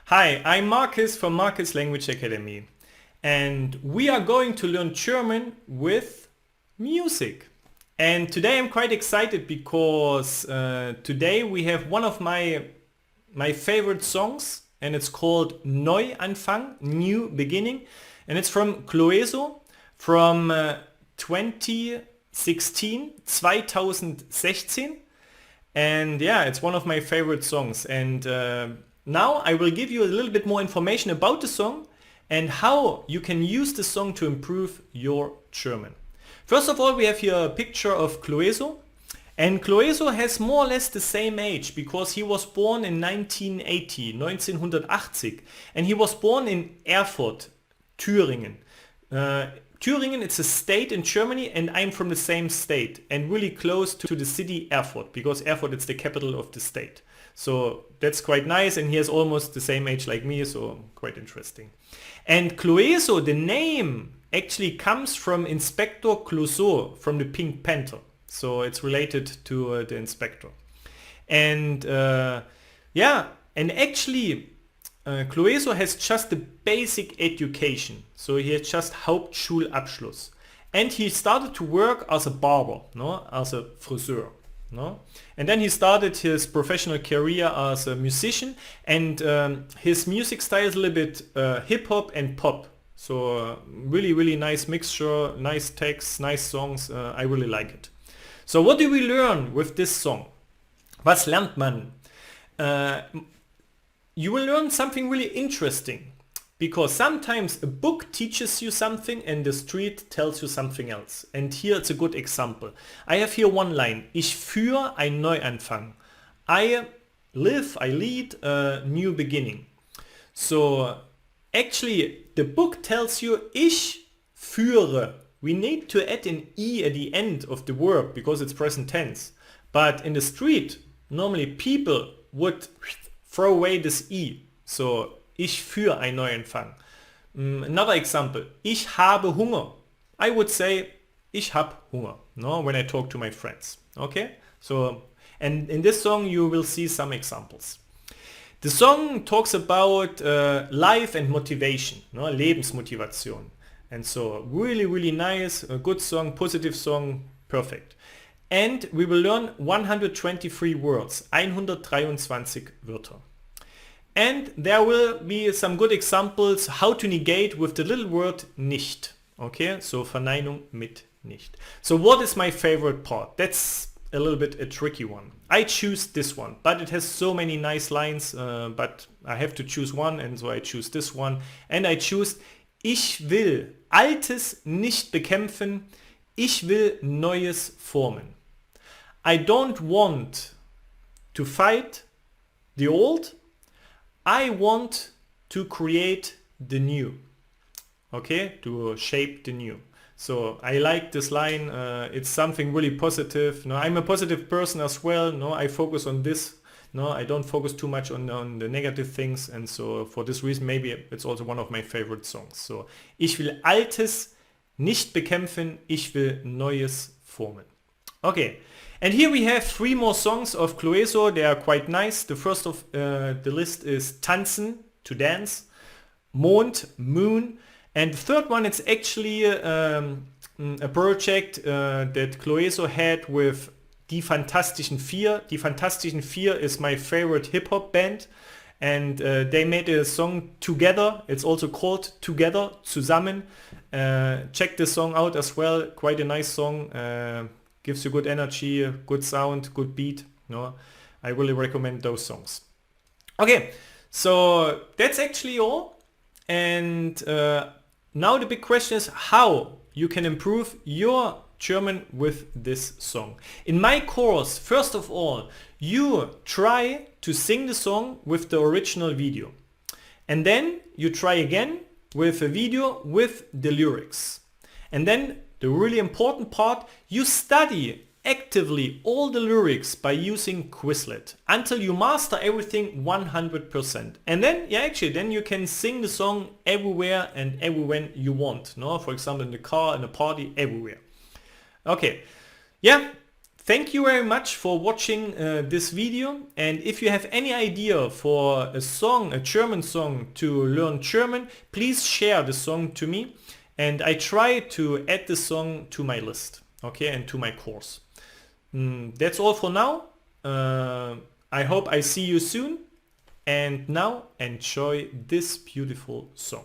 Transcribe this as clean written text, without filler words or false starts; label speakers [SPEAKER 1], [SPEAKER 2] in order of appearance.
[SPEAKER 1] Hi, I'm Marcus from Marcus Language Academy, and we are going to learn German with music. And today I'm quite excited because today we have one of my favorite songs, and it's called Neuanfang, New Beginning, and it's from Clueso from 2016, and yeah, it's one of my favorite songs. And now I will give you a little bit more information about the song and how you can use the song to improve your German. First of all, we have here a picture of Clueso, and Clueso has more or less the same age because he was born in 1980, and he was born in Erfurt, Thüringen. Thüringen, it's a state in Germany, and I'm from the same state and really close to the city Erfurt, because Erfurt is the capital of the state. So that's quite nice, and he has almost the same age like me, so quite interesting. And Clueso, the name, actually comes from Inspector Clouseau from the Pink Panther. So it's related to the inspector. And yeah, and actually Clueso has just the basic education. So he has just Hauptschulabschluss. And he started to work as a barber, no? As a Friseur. No? And then he started his professional career as a musician, and his music style is a little bit hip-hop and pop. So really nice mixture, nice texts, nice songs. I really like it. So what do we learn with this song? Was lernt man? You will learn something really interesting, because sometimes a book teaches you something and the street tells you something else. And here it's a good example. I have here one line. Ich führe ein Neuanfang. I lead a new beginning. So actually the book tells you ich führe. We need to add an I at the end of the verb because it's present tense. But in the street, normally people would throw away this I. So ich führe ein Neuanfang. Another example. Ich habe Hunger. I would say ich hab Hunger, no, when I talk to my friends. Okay? So, and in this song you will see some examples. The song talks about life and motivation, no? Lebensmotivation. And so really nice, a good song, positive song, perfect. And we will learn 123 words, 123 Wörter. And there will be some good examples how to negate with the little word nicht. Okay, so Verneinung mit nicht. So what is my favorite part? That's a little bit a tricky one. I choose this one, but it has so many nice lines, but I have to choose one, and so I choose this one. And I choose Ich will Altes nicht bekämpfen, ich will Neues formen. I don't want to fight the old, I want to create the new. Okay, to shape the new. So I like this line, it's something really positive. No, I'm a positive person as well. No, I focus on this. No, I don't focus too much on the negative things, and so for this reason maybe it's also one of my favorite songs. So ich will Altes nicht bekämpfen, ich will Neues formen. Okay, and here we have 3 more songs of Clueso. They are quite nice. The first of the list is Tanzen, to dance, Mond, moon, and the third one is actually a project that Clueso had with Die Fantastischen Vier. Die Fantastischen Vier is my favorite hip-hop band, and they made a song together. It's also called Together, zusammen. Check this song out as well. Quite a nice song. Gives you good energy, good sound, good beat. No, I really recommend those songs. Okay, so that's actually all. And now the big question is how you can improve your German with this song. In my course, first of all, you try to sing the song with the original video. And then you try again with a video with the lyrics. And then the really important part, you study actively all the lyrics by using Quizlet until you master everything 100%. And then, yeah, actually, then you can sing the song everywhere and everywhere you want. No? For example, in the car, in a party, everywhere. Okay, yeah, Thank you very much for watching this video, and if you have any idea for a song, a German song to learn German, please share the song to me and I try to add the song to my list, okay, and to my course. That's all for now. I hope I see you soon, and now enjoy this beautiful song.